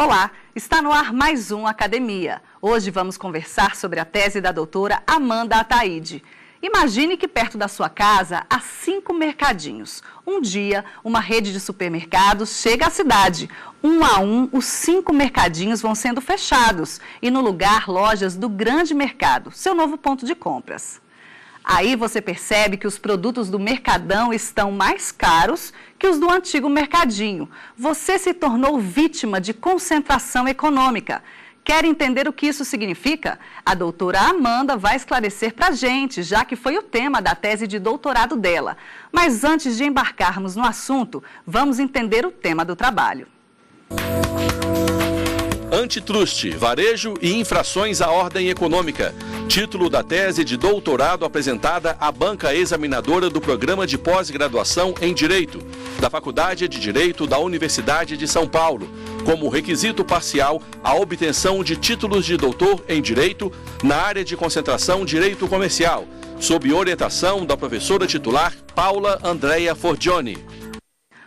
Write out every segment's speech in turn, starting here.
Olá, está no ar mais um Academia. Hoje vamos conversar sobre a tese da doutora Amanda Ataide. Imagine que perto da sua casa há 5 mercadinhos. Um dia, uma rede de supermercados chega à cidade. Um a um, os 5 mercadinhos vão sendo fechados e no lugar, lojas do grande mercado, seu novo ponto de compras. Aí você percebe que os produtos do Mercadão estão mais caros que os do antigo mercadinho. Você se tornou vítima de concentração econômica. Quer entender o que isso significa? A doutora Amanda vai esclarecer para a gente, já que foi o tema da tese de doutorado dela. Mas antes de embarcarmos no assunto, vamos entender o tema do trabalho. Antitruste, varejo e infrações à ordem econômica. Título da tese de doutorado apresentada à banca examinadora do Programa de Pós-Graduação em Direito, da Faculdade de Direito da Universidade de São Paulo, como requisito parcial à obtenção de títulos de doutor em Direito na área de concentração Direito Comercial, sob orientação da professora titular Paula Andrea Forgione.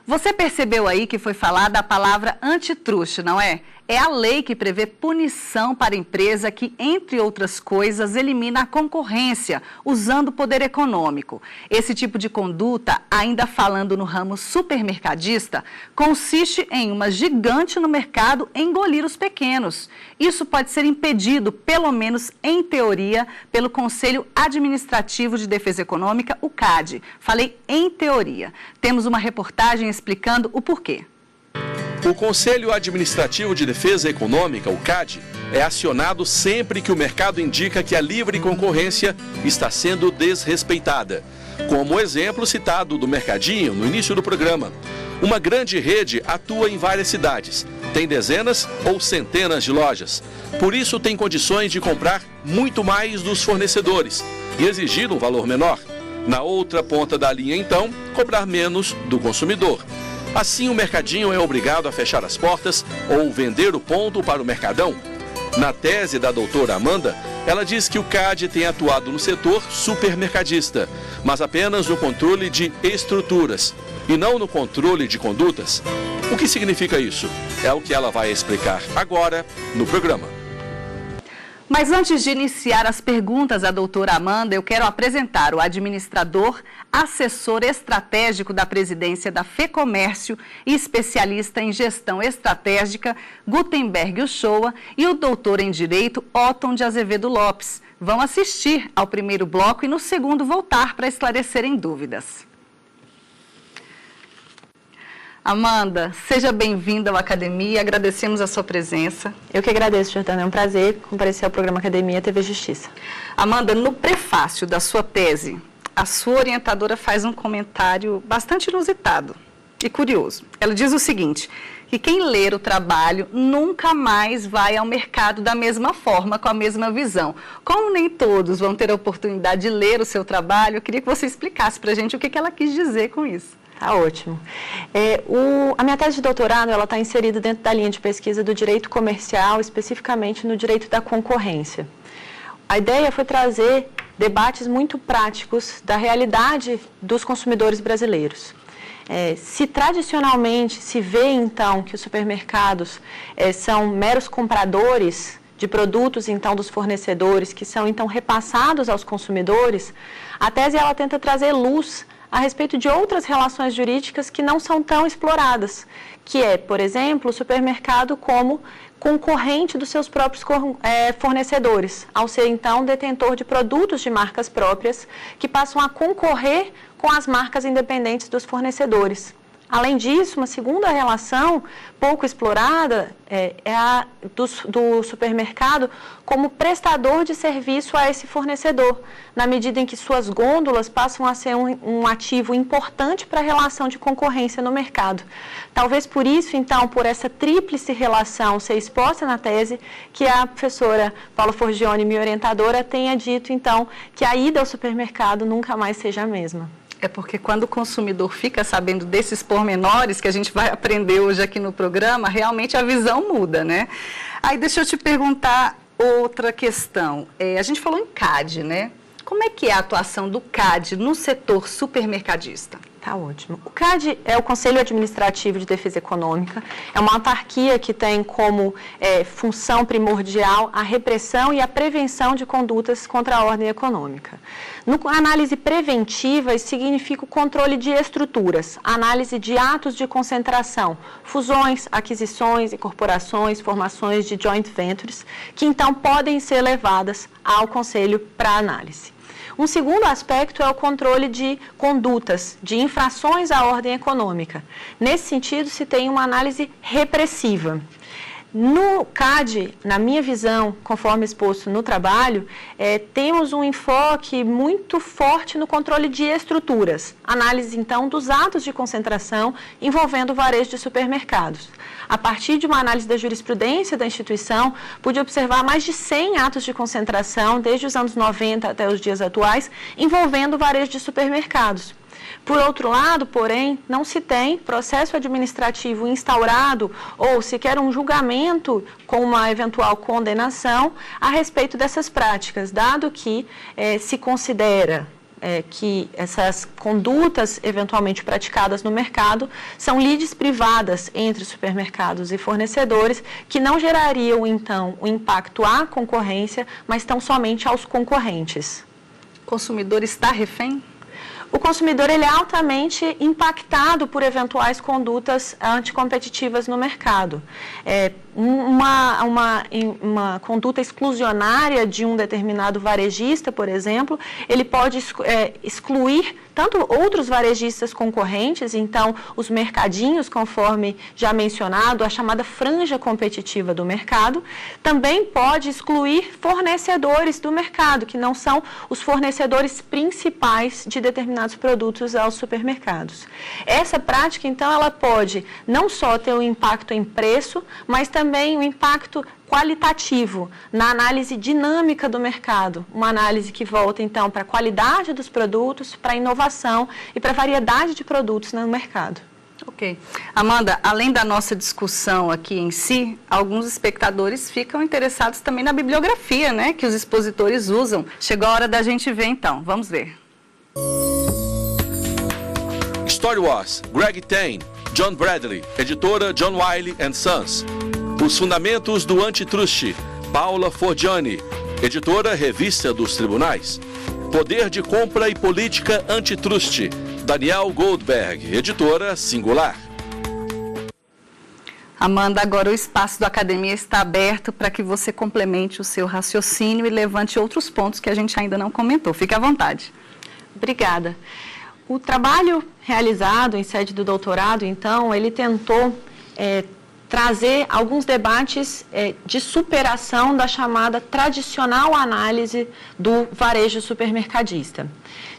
Você percebeu aí que foi falada a palavra antitruste, não é? É a lei que prevê punição para a empresa que, entre outras coisas, elimina a concorrência, usando o poder econômico. Esse tipo de conduta, ainda falando no ramo supermercadista, consiste em uma gigante no mercado engolir os pequenos. Isso pode ser impedido, pelo menos em teoria, pelo Conselho Administrativo de Defesa Econômica, o CAD. Falei em teoria. Temos uma reportagem explicando o porquê. O Conselho Administrativo de Defesa Econômica, o CAD, é acionado sempre que o mercado indica que a livre concorrência está sendo desrespeitada. Como o exemplo citado do Mercadinho no início do programa. Uma grande rede atua em várias cidades, tem dezenas ou centenas de lojas. Por isso tem condições de comprar muito mais dos fornecedores e exigir um valor menor. Na outra ponta da linha, então, cobrar menos do consumidor. Assim, o mercadinho é obrigado a fechar as portas ou vender o ponto para o Mercadão. Na tese da doutora Amanda, ela diz que o CAD tem atuado no setor supermercadista, mas apenas no controle de estruturas e não no controle de condutas. O que significa isso? É o que ela vai explicar agora no programa. Mas antes de iniciar as perguntas à doutora Amanda, eu quero apresentar o administrador, assessor estratégico da presidência da FEComércio e especialista em gestão estratégica, Gutenberg Uchoa, e o doutor em Direito, Otton de Azevedo Lopes. Vão assistir ao primeiro bloco e no segundo voltar para esclarecerem dúvidas. Amanda, seja bem-vinda ao Academia, agradecemos a sua presença. Eu que agradeço, Jordana, é um prazer comparecer ao programa Academia TV Justiça. Amanda, no prefácio da sua tese, a sua orientadora faz um comentário bastante inusitado e curioso. Ela diz o seguinte, que quem ler o trabalho nunca mais vai ao mercado da mesma forma, com a mesma visão. Como nem todos vão ter a oportunidade de ler o seu trabalho, eu queria que você explicasse para a gente o que ela quis dizer com isso. Tá ótimo. A minha tese de doutorado está inserida dentro da linha de pesquisa do direito comercial, especificamente no direito da concorrência. A ideia foi trazer debates muito práticos da realidade dos consumidores brasileiros. Se tradicionalmente se vê, então, que os supermercados são meros compradores de produtos, então, dos fornecedores, que são, então, repassados aos consumidores, a tese ela tenta trazer luz a respeito de outras relações jurídicas que não são tão exploradas, que é, por exemplo, o supermercado como concorrente dos seus próprios fornecedores, ao ser, então, detentor de produtos de marcas próprias que passam a concorrer com as marcas independentes dos fornecedores. Além disso, uma segunda relação pouco explorada é a do supermercado como prestador de serviço a esse fornecedor, na medida em que suas gôndolas passam a ser um ativo importante para a relação de concorrência no mercado. Talvez por isso, então, por essa tríplice relação ser exposta na tese, que a professora Paula Forgione, minha orientadora, tenha dito, então, que a ida ao supermercado nunca mais seja a mesma. É porque quando o consumidor fica sabendo desses pormenores que a gente vai aprender hoje aqui no programa, realmente a visão muda, né? Aí deixa eu te perguntar outra questão. A gente falou em CAD, né? Como é que é a atuação do CAD no setor supermercadista? Tá ótimo. O CAD é o Conselho Administrativo de Defesa Econômica, é uma autarquia que tem como função primordial a repressão e a prevenção de condutas contra a ordem econômica. No análise preventiva, isso significa o controle de estruturas, análise de atos de concentração, fusões, aquisições, incorporações, formações de joint ventures, que então podem ser levadas ao Conselho para análise. Um segundo aspecto é o controle de condutas, de infrações à ordem econômica. Nesse sentido, se tem uma análise repressiva. No CAD, na minha visão, conforme exposto no trabalho, temos um enfoque muito forte no controle de estruturas. Análise, então, dos atos de concentração envolvendo o varejo de supermercados. A partir de uma análise da jurisprudência da instituição, pude observar mais de 100 atos de concentração, desde os anos 90 até os dias atuais, envolvendo o varejo de supermercados. Por outro lado, porém, não se tem processo administrativo instaurado ou sequer um julgamento com uma eventual condenação a respeito dessas práticas, dado que se considera que essas condutas eventualmente praticadas no mercado são lides privadas entre supermercados e fornecedores que não gerariam, então, o impacto à concorrência, mas tão somente aos concorrentes. O consumidor está refém? O consumidor ele é altamente impactado por eventuais condutas anticompetitivas no mercado. Uma conduta exclusionária de um determinado varejista, por exemplo, ele pode excluir tanto outros varejistas concorrentes, então os mercadinhos, conforme já mencionado, a chamada franja competitiva do mercado, também pode excluir fornecedores do mercado, que não são os fornecedores principais de determinados produtos aos supermercados. Essa prática, então, ela pode não só ter um impacto em preço, mas também um impacto qualitativo na análise dinâmica do mercado, uma análise que volta então para a qualidade dos produtos, para a inovação e para a variedade de produtos no mercado. Ok. Amanda, além da nossa discussão aqui em si, alguns espectadores ficam interessados também na bibliografia, né, que os expositores usam. Chegou a hora da gente ver então, vamos ver. Story Wars, Greg Tain, John Bradley, editora John Wiley & Sons. Os Fundamentos do Antitrust, Paula Forgiani, editora Revista dos Tribunais. Poder de Compra e Política Antitrust, Daniel Goldberg, editora Singular. Amanda, agora o espaço da academia está aberto para que você complemente o seu raciocínio e levante outros pontos que a gente ainda não comentou. Fique à vontade. Obrigada. O trabalho realizado em sede do doutorado, então, ele tentou trazer alguns debates de superação da chamada tradicional análise do varejo supermercadista.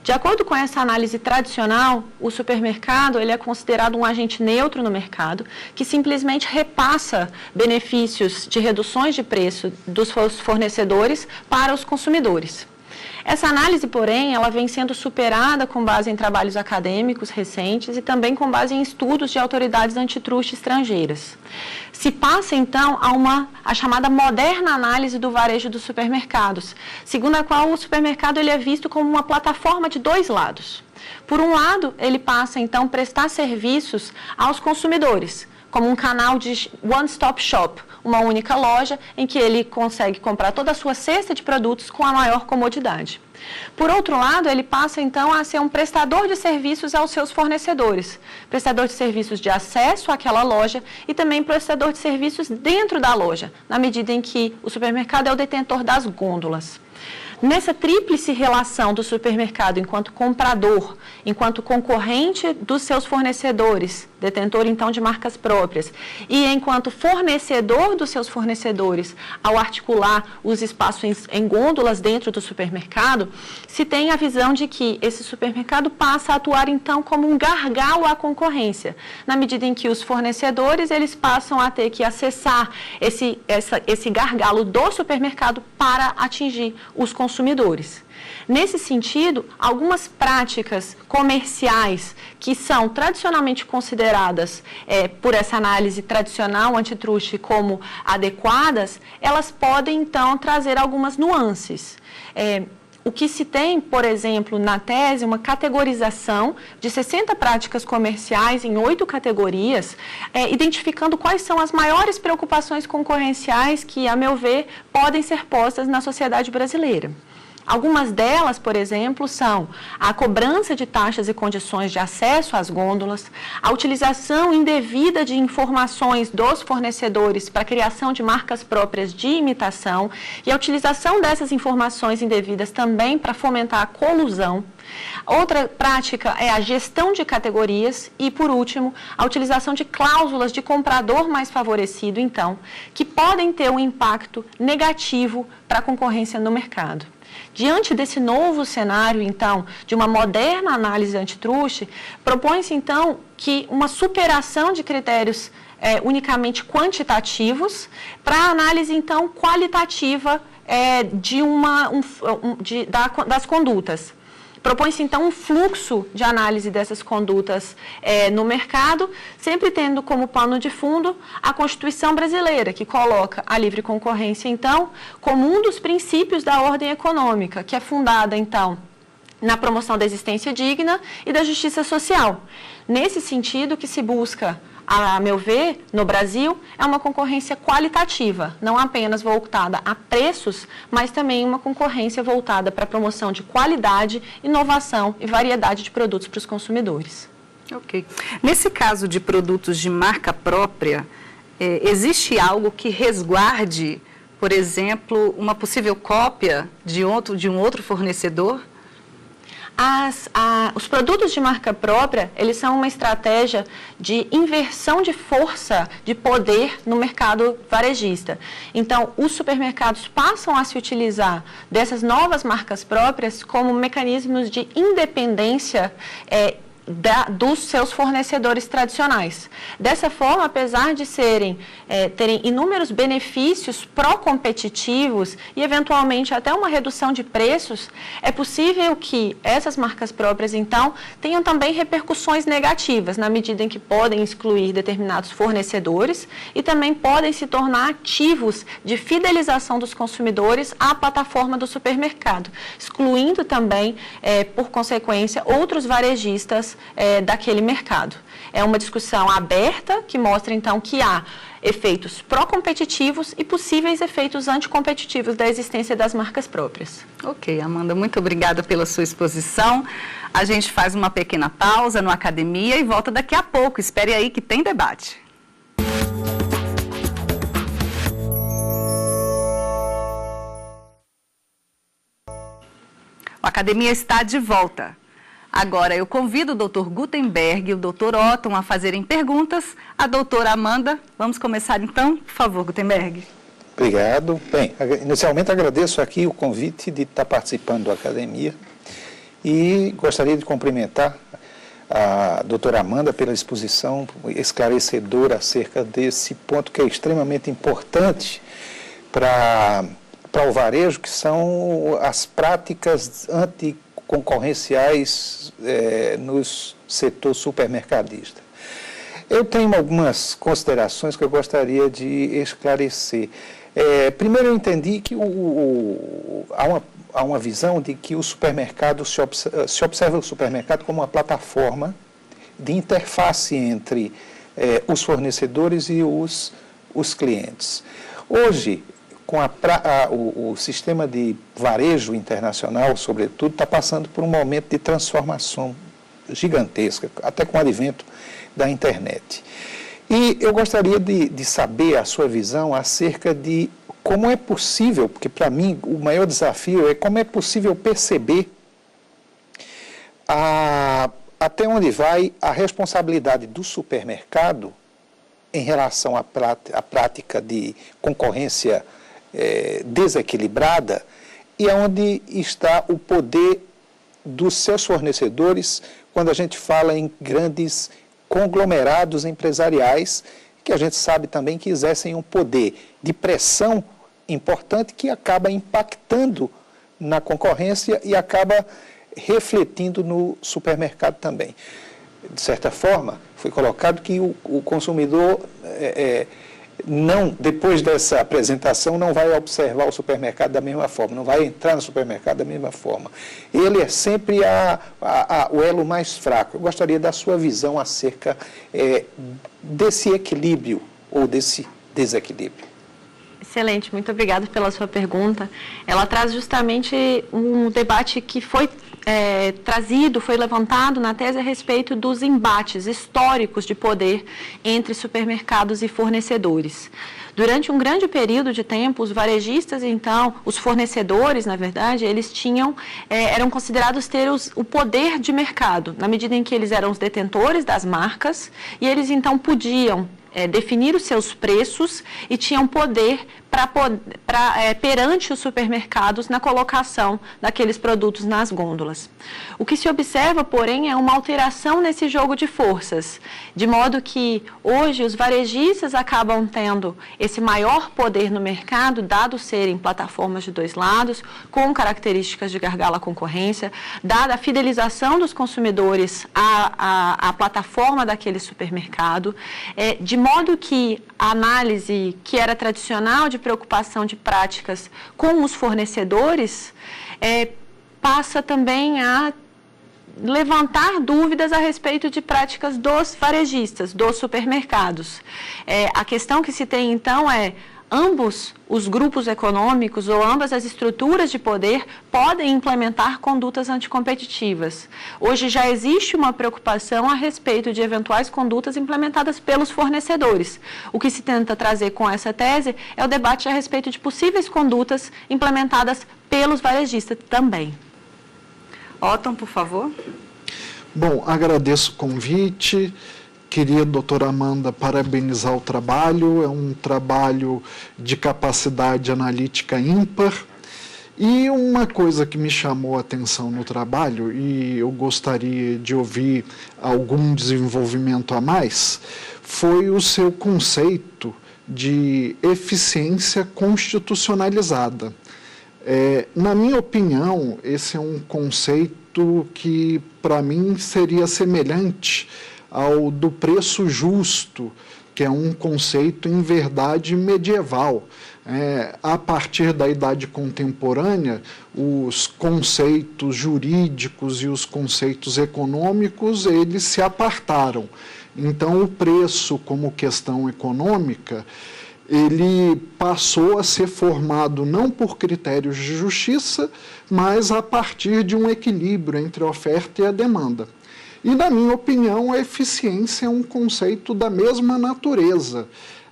De acordo com essa análise tradicional, o supermercado ele é considerado um agente neutro no mercado, que simplesmente repassa benefícios de reduções de preço dos fornecedores para os consumidores. Essa análise, porém, ela vem sendo superada com base em trabalhos acadêmicos recentes e também com base em estudos de autoridades antitruste estrangeiras. Se passa, então, a chamada moderna análise do varejo dos supermercados, segundo a qual o supermercado ele é visto como uma plataforma de dois lados. Por um lado, ele passa, então, a prestar serviços aos consumidores, como um canal de one-stop shop, uma única loja em que ele consegue comprar toda a sua cesta de produtos com a maior comodidade. Por outro lado, ele passa então a ser um prestador de serviços aos seus fornecedores, prestador de serviços de acesso àquela loja e também prestador de serviços dentro da loja, na medida em que o supermercado é o detentor das gôndolas. Nessa tríplice relação do supermercado enquanto comprador, enquanto concorrente dos seus fornecedores, detentor então de marcas próprias, e enquanto fornecedor dos seus fornecedores, ao articular os espaços em gôndolas dentro do supermercado, se tem a visão de que esse supermercado passa a atuar então como um gargalo à concorrência, na medida em que os fornecedores eles passam a ter que acessar esse gargalo do supermercado para atingir os consumidores. Nesse sentido, algumas práticas comerciais que são tradicionalmente consideradas por essa análise tradicional antitruste como adequadas, elas podem então trazer algumas nuances. o que se tem, por exemplo, na tese, uma categorização de 60 práticas comerciais em 8 categorias, identificando quais são as maiores preocupações concorrenciais que, a meu ver, podem ser postas na sociedade brasileira. Algumas delas, por exemplo, são a cobrança de taxas e condições de acesso às gôndolas, a utilização indevida de informações dos fornecedores para a criação de marcas próprias de imitação e a utilização dessas informações indevidas também para fomentar a colusão. Outra prática é a gestão de categorias e, por último, a utilização de cláusulas de comprador mais favorecido, então, que podem ter um impacto negativo para a concorrência no mercado. Diante desse novo cenário, então, de uma moderna análise antitruste, propõe-se, então, que uma superação de critérios unicamente quantitativos para a análise, então, qualitativa das condutas. Propõe-se, então, um fluxo de análise dessas condutas no mercado, sempre tendo como pano de fundo a Constituição brasileira, que coloca a livre concorrência, então, como um dos princípios da ordem econômica, que é fundada, então, na promoção da existência digna e da justiça social. Nesse sentido que se busca, a meu ver, no Brasil, é uma concorrência qualitativa, não apenas voltada a preços, mas também uma concorrência voltada para a promoção de qualidade, inovação e variedade de produtos para os consumidores. Ok. Nesse caso de produtos de marca própria, existe algo que resguarde, por exemplo, uma possível cópia de um outro fornecedor? Os produtos de marca própria, eles são uma estratégia de inversão de força, de poder no mercado varejista. Então, os supermercados passam a se utilizar dessas novas marcas próprias como mecanismos de independência dos seus fornecedores tradicionais. Dessa forma, apesar de terem inúmeros benefícios pró-competitivos e, eventualmente, até uma redução de preços, é possível que essas marcas próprias, então, tenham também repercussões negativas, na medida em que podem excluir determinados fornecedores e também podem se tornar ativos de fidelização dos consumidores à plataforma do supermercado, excluindo também, por consequência, outros varejistas daquele mercado. É uma discussão aberta que mostra, então, que há efeitos pró-competitivos e possíveis efeitos anticompetitivos da existência das marcas próprias. Ok, Amanda, muito obrigada pela sua exposição. A gente faz uma pequena pausa no Academia e volta daqui a pouco. Espere aí que tem debate. O Academia está de volta. Agora eu convido o Dr. Gutenberg e o Dr. Otton a fazerem perguntas à doutora Amanda. Vamos começar então? Por favor, Gutenberg. Obrigado. Bem, inicialmente agradeço aqui o convite de estar participando da Academia e gostaria de cumprimentar a doutora Amanda pela exposição esclarecedora acerca desse ponto que é extremamente importante para o varejo, que são as práticas anticoncorrenciais no setor supermercadista. Eu tenho algumas considerações que eu gostaria de esclarecer. Primeiro, eu entendi que há uma visão de que o supermercado se observa o supermercado como uma plataforma de interface entre os fornecedores e os clientes. Hoje, com o sistema de varejo internacional, sobretudo, está passando por um momento de transformação gigantesca, até com o advento da internet. E eu gostaria de saber a sua visão acerca de como é possível, porque para mim o maior desafio é como é possível perceber até onde vai a responsabilidade do supermercado em relação à prática de concorrência desequilibrada e onde está o poder dos seus fornecedores quando a gente fala em grandes conglomerados empresariais que a gente sabe também que exercem um poder de pressão importante que acaba impactando na concorrência e acaba refletindo no supermercado também. De certa forma, foi colocado que o consumidor depois dessa apresentação, não vai observar o supermercado da mesma forma, não vai entrar no supermercado da mesma forma. Ele é sempre o elo mais fraco. Eu gostaria da sua visão acerca desse equilíbrio ou desse desequilíbrio. Excelente, muito obrigada pela sua pergunta. Ela traz justamente um debate que foi foi levantado na tese a respeito dos embates históricos de poder entre supermercados e fornecedores. Durante um grande período de tempo, os varejistas, então, os fornecedores, na verdade, eles eram considerados ter o poder de mercado, na medida em que eles eram os detentores das marcas e eles, então, podiam definir os seus preços e tinham poder perante os supermercados na colocação daqueles produtos nas gôndolas. O que se observa, porém, é uma alteração nesse jogo de forças, de modo que hoje os varejistas acabam tendo esse maior poder no mercado, dado serem plataformas de dois lados, com características de gargala concorrência, dada a fidelização dos consumidores à plataforma daquele supermercado, de modo que a análise que era tradicional de preocupação de práticas com os fornecedores passa também a levantar dúvidas a respeito de práticas dos varejistas, dos supermercados. A questão que se tem, então, ambos os grupos econômicos ou ambas as estruturas de poder podem implementar condutas anticompetitivas. Hoje já existe uma preocupação a respeito de eventuais condutas implementadas pelos fornecedores. O que se tenta trazer com essa tese é o debate a respeito de possíveis condutas implementadas pelos varejistas também. Otton, por favor. Bom, agradeço o convite. Queria, doutora Amanda, parabenizar o trabalho. É um trabalho de capacidade analítica ímpar. E uma coisa que me chamou a atenção no trabalho, e eu gostaria de ouvir algum desenvolvimento a mais, foi o seu conceito de eficiência constitucionalizada. Na minha opinião, esse é um conceito que, para mim, seria semelhante ao do preço justo, que é um conceito, em verdade, medieval. A partir da Idade Contemporânea, os conceitos jurídicos e os conceitos econômicos, eles se apartaram. Então, o preço, como questão econômica, ele passou a ser formado não por critérios de justiça, mas a partir de um equilíbrio entre a oferta e a demanda. E, na minha opinião, a eficiência é um conceito da mesma natureza.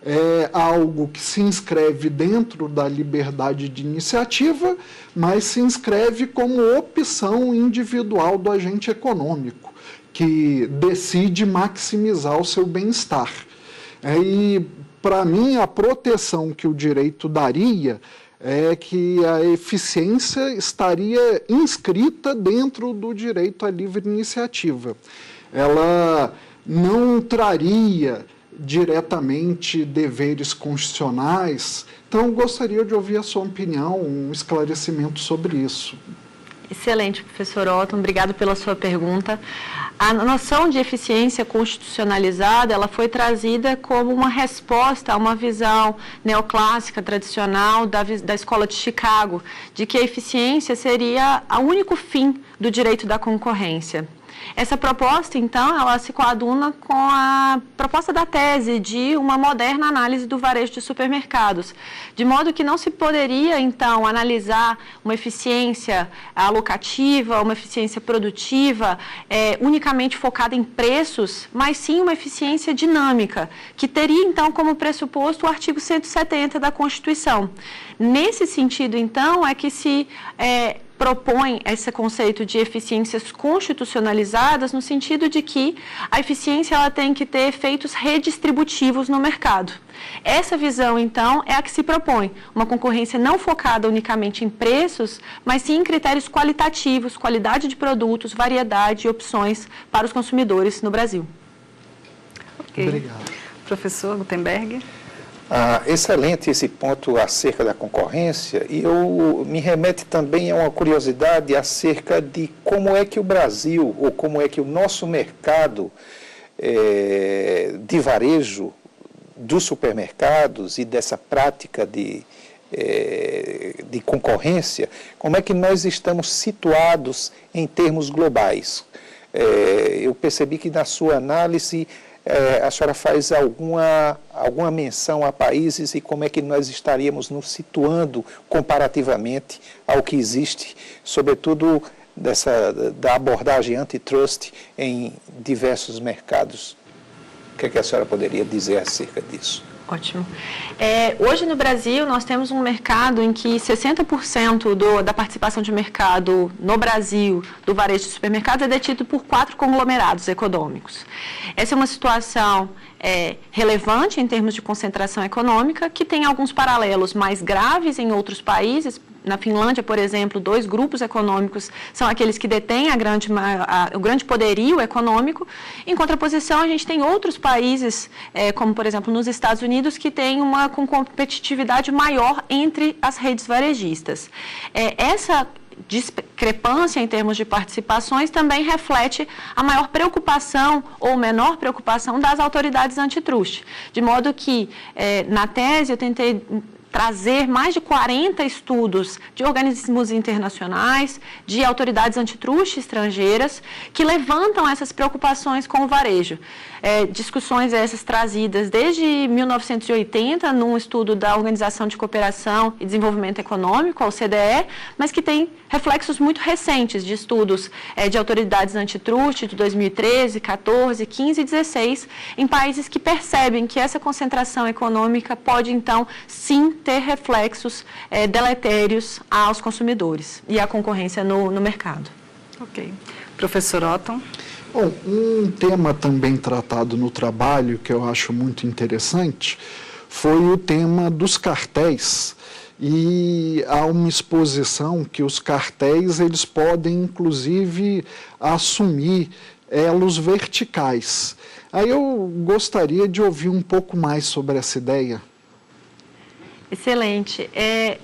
É algo que se inscreve dentro da liberdade de iniciativa, mas se inscreve como opção individual do agente econômico, que decide maximizar o seu bem-estar. E, para mim, a proteção que o direito daria é que a eficiência estaria inscrita dentro do direito à livre iniciativa. Ela não traria diretamente deveres constitucionais. Então, gostaria de ouvir a sua opinião, um esclarecimento sobre isso. Excelente, professor Otton, obrigado pela sua pergunta. A noção de eficiência constitucionalizada, ela foi trazida como uma resposta a uma visão neoclássica, tradicional, da Escola de Chicago, de que a eficiência seria o único fim do direito da concorrência. Essa proposta, então, ela se coaduna com a proposta da tese de uma moderna análise do varejo de supermercados, de modo que não se poderia, então, analisar uma eficiência alocativa, uma eficiência produtiva unicamente focada em preços, mas sim uma eficiência dinâmica, que teria, então, como pressuposto o artigo 170 da Constituição. Nesse sentido, então, é que se propõe esse conceito de eficiências constitucionalizadas no sentido de que a eficiência ela tem que ter efeitos redistributivos no mercado. Essa visão, então, é a que se propõe, uma concorrência não focada unicamente em preços, mas sim em critérios qualitativos, qualidade de produtos, variedade e opções para os consumidores no Brasil. Okay. Obrigado. Professor Gutenberg. Excelente esse ponto acerca da concorrência, e me remete também a uma curiosidade acerca de como é que o Brasil, ou como é que o nosso mercado de varejo dos supermercados e dessa prática de concorrência, como é que nós estamos situados em termos globais. Eu percebi que na sua análise a senhora faz alguma menção a países e como é que nós estaríamos nos situando comparativamente ao que existe, sobretudo da abordagem antitrust em diversos mercados. O que a senhora poderia dizer acerca disso? Ótimo. Hoje no Brasil nós temos um mercado em que 60% da participação de mercado no Brasil do varejo de supermercados é detido por 4 conglomerados econômicos. Essa é uma situação relevante em termos de concentração econômica, que tem alguns paralelos mais graves em outros países. Na Finlândia, por exemplo, 2 grupos econômicos são aqueles que detêm o grande poderio econômico. Em contraposição, a gente tem outros países, como por exemplo nos Estados Unidos, que têm uma competitividade maior entre as redes varejistas. Essa discrepância em termos de participações também reflete a maior preocupação ou menor preocupação das autoridades antitruste. De modo que, na tese, eu tentei trazer mais de 40 estudos de organismos internacionais, de autoridades antitruste estrangeiras, que levantam essas preocupações com o varejo. Discussões essas trazidas desde 1980, num estudo da Organização de Cooperação e Desenvolvimento Econômico, a OCDE, mas que tem reflexos muito recentes de estudos de autoridades antitruste de 2013, 14, 15 e 16, em países que percebem que essa concentração econômica pode, então, sim, ter reflexos deletérios aos consumidores e à concorrência no mercado. Ok. Professor Otton? Bom, um tema também tratado no trabalho, que eu acho muito interessante, foi o tema dos cartéis. E há uma exposição que os cartéis eles podem, inclusive, assumir elos verticais. Aí eu gostaria de ouvir um pouco mais sobre essa ideia. Excelente.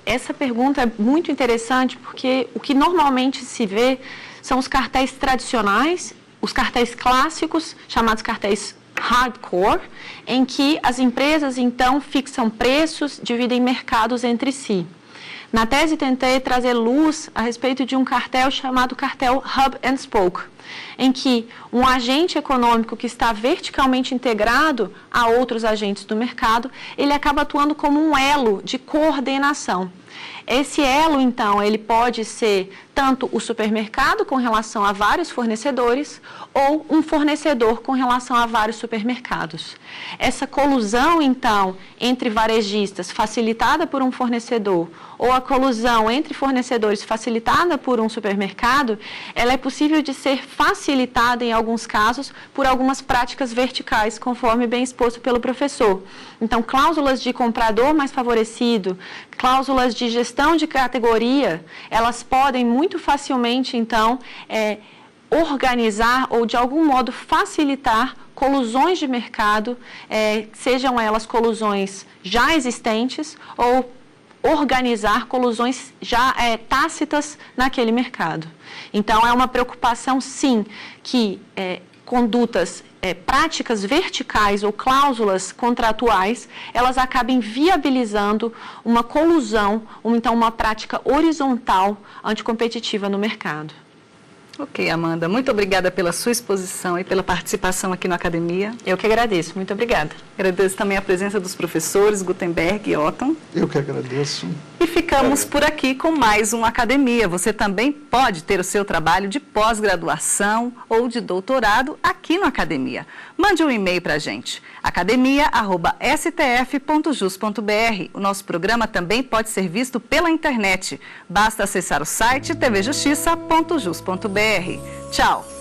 Essa pergunta é muito interessante porque o que normalmente se vê são os cartéis tradicionais, os cartéis clássicos, chamados cartéis hardcore, em que as empresas, então, fixam preços, dividem mercados entre si. Na tese, tentei trazer luz a respeito de um cartel chamado cartel Hub and Spoke, em que um agente econômico que está verticalmente integrado a outros agentes do mercado, ele acaba atuando como um elo de coordenação. Esse elo, então, ele pode ser tanto o supermercado com relação a vários fornecedores ou um fornecedor com relação a vários supermercados. Essa colusão, então, entre varejistas facilitada por um fornecedor ou a colusão entre fornecedores facilitada por um supermercado, ela é possível de ser facilitada em alguns casos por algumas práticas verticais, conforme bem exposto pelo professor. Então, cláusulas de comprador mais favorecido, cláusulas de gestão de categoria, elas podem muito facilmente, então, organizar ou, de algum modo, facilitar colusões de mercado, sejam elas colusões já existentes ou organizar colusões já tácitas naquele mercado. Então, é uma preocupação, sim, que condutas, práticas verticais ou cláusulas contratuais, elas acabem viabilizando uma colusão, ou então uma prática horizontal anticompetitiva no mercado. Ok, Amanda, muito obrigada pela sua exposição e pela participação aqui no Academia. Eu que agradeço, muito obrigada. Agradeço também a presença dos professores Gutenberg e Otton. Eu que agradeço. E ficamos por aqui com mais um Academia. Você também pode ter o seu trabalho de pós-graduação ou de doutorado aqui no Academia. Mande um e-mail para a gente, academia@stf.jus.br. O nosso programa também pode ser visto pela internet. Basta acessar o site tvjustiça.jus.br. Tchau!